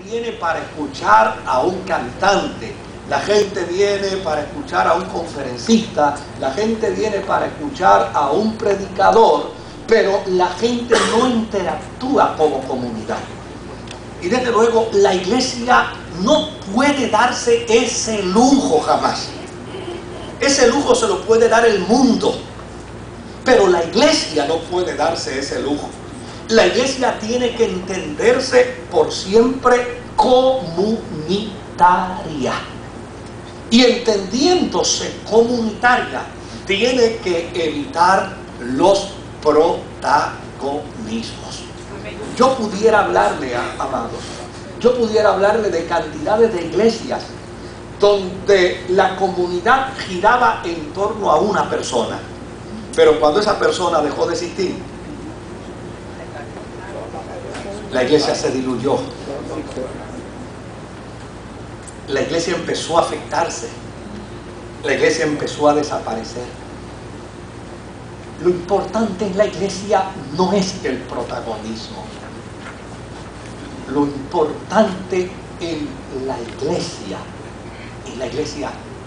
viene para escuchar a un cantante, la gente viene para escuchar a un conferencista, la gente viene para escuchar a un predicador, pero la gente no interactúa como comunidad. Y desde luego la iglesia no puede darse ese lujo jamás. Ese lujo se lo puede dar el mundo, pero la iglesia no puede darse ese lujo. La iglesia tiene que entenderse por siempre comunitaria. Y entendiéndose comunitaria, tiene que evitar los protagonismos. Yo pudiera hablarle, amados, yo pudiera hablarle de cantidades de iglesias donde la comunidad giraba en torno a una persona, pero cuando esa persona dejó de existir, la iglesia se diluyó. La iglesia empezó a afectarse. La iglesia empezó a desaparecer. Lo importante en la iglesia no es el protagonismo. Lo importante en la iglesia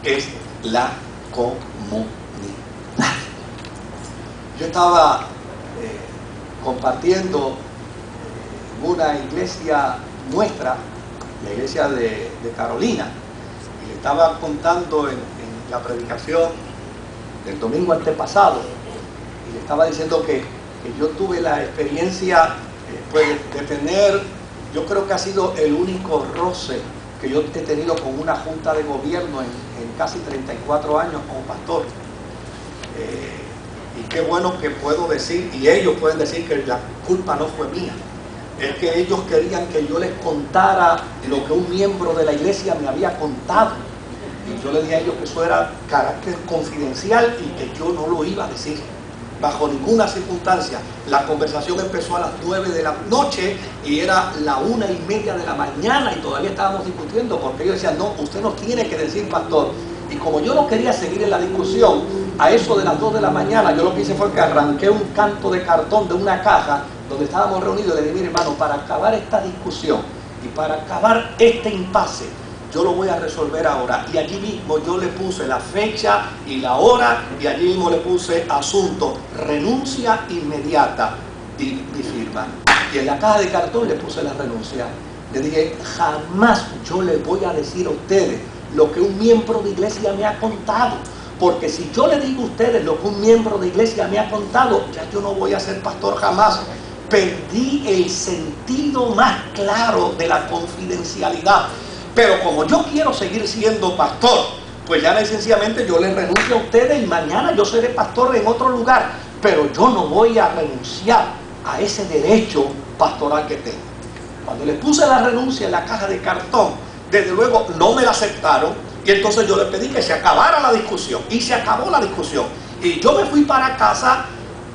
es la comunidad. Yo estaba compartiendo una iglesia nuestra, la iglesia de Carolina, y le estaba contando en la predicación del domingo antepasado, y le estaba diciendo que yo tuve la experiencia pues, de tener, yo creo que ha sido el único roce que yo he tenido con una junta de gobierno en casi 34 años como pastor. Y qué bueno que puedo decir, y ellos pueden decir que la culpa no fue mía. Es que ellos querían que yo les contara lo que un miembro de la iglesia me había contado. Y yo les dije a ellos que eso era carácter confidencial y que yo no lo iba a decir bajo ninguna circunstancia. La conversación empezó a las 9 de la noche y era la 1:30 de la mañana y todavía estábamos discutiendo, porque ellos decían, no, usted no tiene que decir, pastor. Y como yo no quería seguir en la discusión, a eso de las 2 de la mañana, yo lo que hice fue que arranqué un canto de cartón de una caja donde estábamos reunidos y le dije, mire hermano, para acabar esta discusión y para acabar este impasse, yo lo voy a resolver ahora. Y allí mismo yo le puse la fecha y la hora, y allí mismo le puse asunto, renuncia inmediata y mi firma. Y en la caja de cartón le puse la renuncia. Le dije, jamás yo les voy a decir a ustedes lo que un miembro de iglesia me ha contado. Porque si yo le digo a ustedes lo que un miembro de iglesia me ha contado, ya yo no voy a ser pastor jamás. Perdí el sentido más claro de la confidencialidad. Pero como yo quiero seguir siendo pastor, pues ya sencillamente yo les renuncio a ustedes y mañana yo seré pastor en otro lugar. Pero yo no voy a renunciar a ese derecho pastoral que tengo. Cuando les puse la renuncia en la caja de cartón, desde luego no me la aceptaron. Y entonces yo les pedí que se acabara la discusión. Y se acabó la discusión. Y yo me fui para casa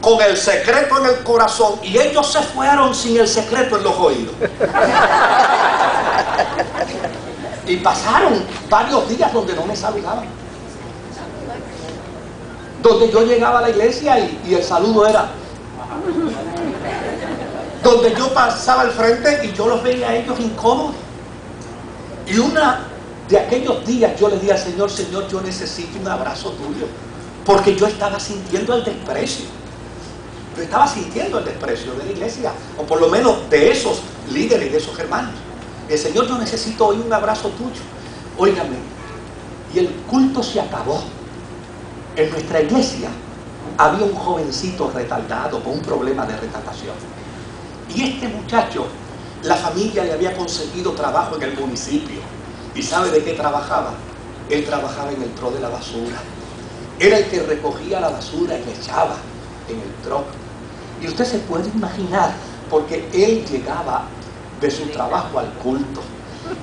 con el secreto en el corazón. Y ellos se fueron sin el secreto en los oídos. Y pasaron varios días donde no me saludaban. Donde yo llegaba a la iglesia y el saludo era. Donde yo pasaba al frente y yo los veía a ellos incómodos. Y una de aquellos días yo le dije al Señor, Señor, yo necesito un abrazo tuyo. Porque yo estaba sintiendo el desprecio. Yo estaba sintiendo el desprecio de la iglesia. O por lo menos de esos líderes, de esos hermanos. El Señor, yo necesito hoy un abrazo tuyo. Óigame, y el culto se acabó. En nuestra iglesia había un jovencito retardado con un problema de retardación. Y este muchacho, la familia le había conseguido trabajo en el municipio. ¿Y sabe de qué trabajaba? Él trabajaba en el tro de la basura. Era el que recogía la basura y la echaba en el tro. Y usted se puede imaginar, porque él llegaba de su trabajo al culto,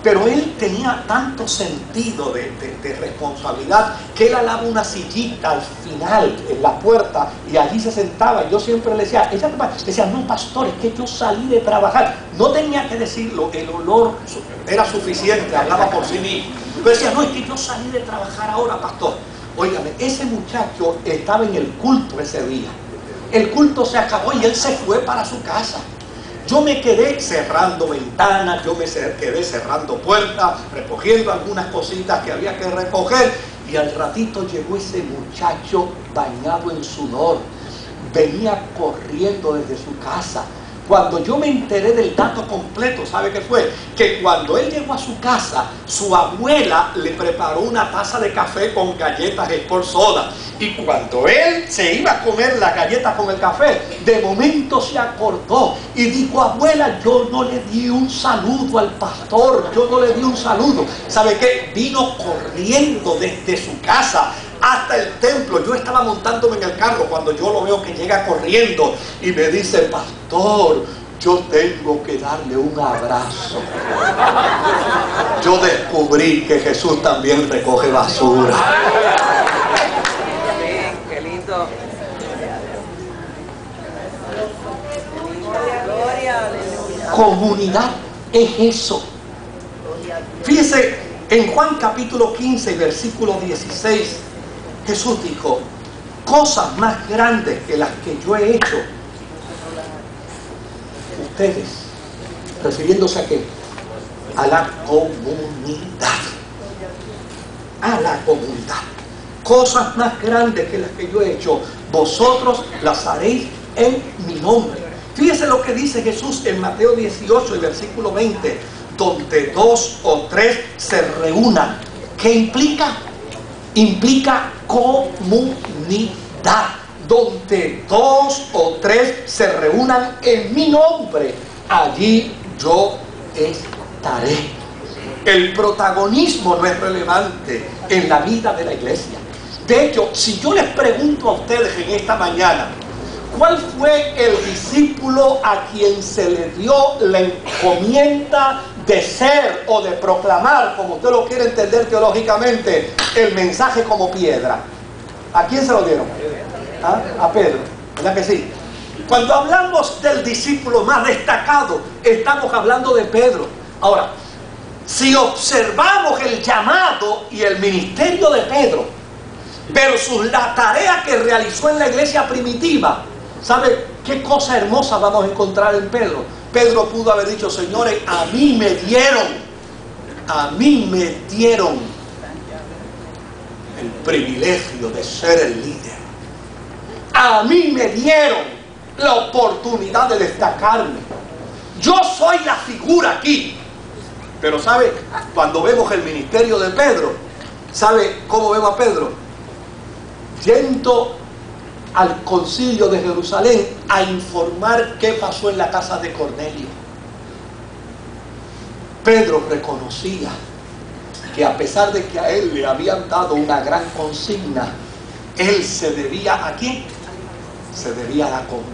pero él tenía tanto sentido de responsabilidad que él alaba una sillita al final en la puerta y allí se sentaba. Y yo siempre le decía, no pastor, es que yo salí de trabajar. No tenía que decirlo, el olor era suficiente, hablaba por sí mismo. Pero decía, no, es que yo salí de trabajar ahora, pastor. Óigame, ese muchacho estaba en el culto ese día. El culto se acabó y él se fue para su casa. Yo me quedé cerrando ventanas, yo me quedé cerrando puertas, recogiendo algunas cositas que había que recoger, y al ratito llegó ese muchacho bañado en sudor. Venía corriendo desde su casa. Cuando yo me enteré del dato completo, ¿sabe qué fue? Que cuando él llegó a su casa, su abuela le preparó una taza de café con galletas Sport Soda. Y cuando él se iba a comer las galletas con el café, de momento se acordó y dijo: abuela, yo no le di un saludo al pastor, yo no le di un saludo. ¿Sabe qué? Vino corriendo desde su casa hasta el templo. Yo estaba montándome en el carro cuando yo lo veo que llega corriendo y me dice: pastor, yo tengo que darle un abrazo. Yo descubrí que Jesús también recoge basura. Qué lindo. Comunidad es eso. Fíjese, en Juan capítulo 15, versículo 16, Jesús dijo: cosas más grandes que las que yo he hecho, ustedes, refiriéndose a qué? A la comunidad. A la comunidad. Cosas más grandes que las que yo he hecho, vosotros las haréis en mi nombre. Fíjese lo que dice Jesús en Mateo 18 y versículo 20: donde 2 o 3 se reúnan. ¿Qué implica? Implica comunidad. Donde 2 o 3 se reúnan en mi nombre, allí yo estaré. El protagonismo no es relevante en la vida de la iglesia. De hecho, si yo les pregunto a ustedes en esta mañana, ¿cuál fue el discípulo a quien se le dio la encomienda de ser o de proclamar, como usted lo quiere entender teológicamente, el mensaje como piedra? ¿A quién se lo dieron? ¿Ah? A Pedro, ¿verdad que sí? Cuando hablamos del discípulo más destacado, estamos hablando de Pedro. Ahora, si observamos el llamado y el ministerio de Pedro versus la tarea que realizó en la iglesia primitiva, ¿sabe qué cosa hermosa vamos a encontrar en Pedro? Pedro pudo haber dicho: señores, a mí me dieron el privilegio de ser el líder. A mí me dieron la oportunidad de destacarme. Yo soy la figura aquí. Pero ¿sabe? Cuando vemos el ministerio de Pedro, ¿sabe cómo vemos a Pedro? Yendo al concilio de Jerusalén a informar qué pasó en la casa de Cornelio. Pedro reconocía que a pesar de que a él le habían dado una gran consigna, él se debía ¿a quién? Se debía a la comunidad.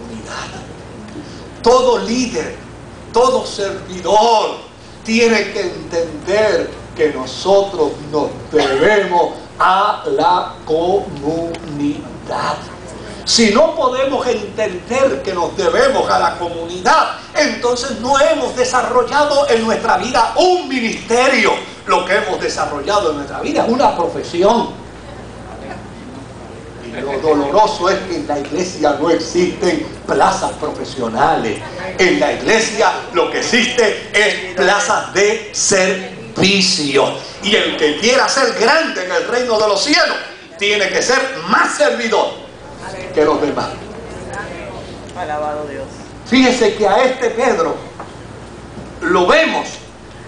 Todo líder, todo servidor tiene que entender que nosotros nos debemos a la comunidad. Si no podemos entender que nos debemos a la comunidad, entonces no hemos desarrollado en nuestra vida un ministerio. Lo que hemos desarrollado en nuestra vida es una profesión. Y lo doloroso es que en la iglesia no existen plazas profesionales. En la iglesia lo que existe es plazas de servicio. Y el que quiera ser grande en el reino de los cielos tiene que ser más servidor que los demás. Alabado Dios. Fíjese que a este Pedro lo vemos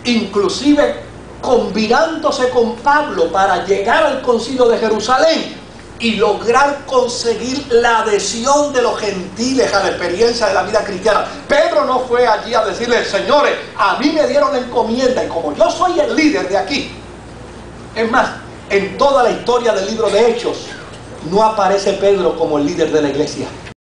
inclusive combinándose con Pablo para llegar al concilio de Jerusalén y lograr conseguir la adhesión de los gentiles a la experiencia de la vida cristiana. Pedro no fue allí a decirles: señores, a mí me dieron la encomienda y como yo soy el líder de aquí. Es más, en toda la historia del libro de Hechos no aparece Pedro como el líder de la iglesia.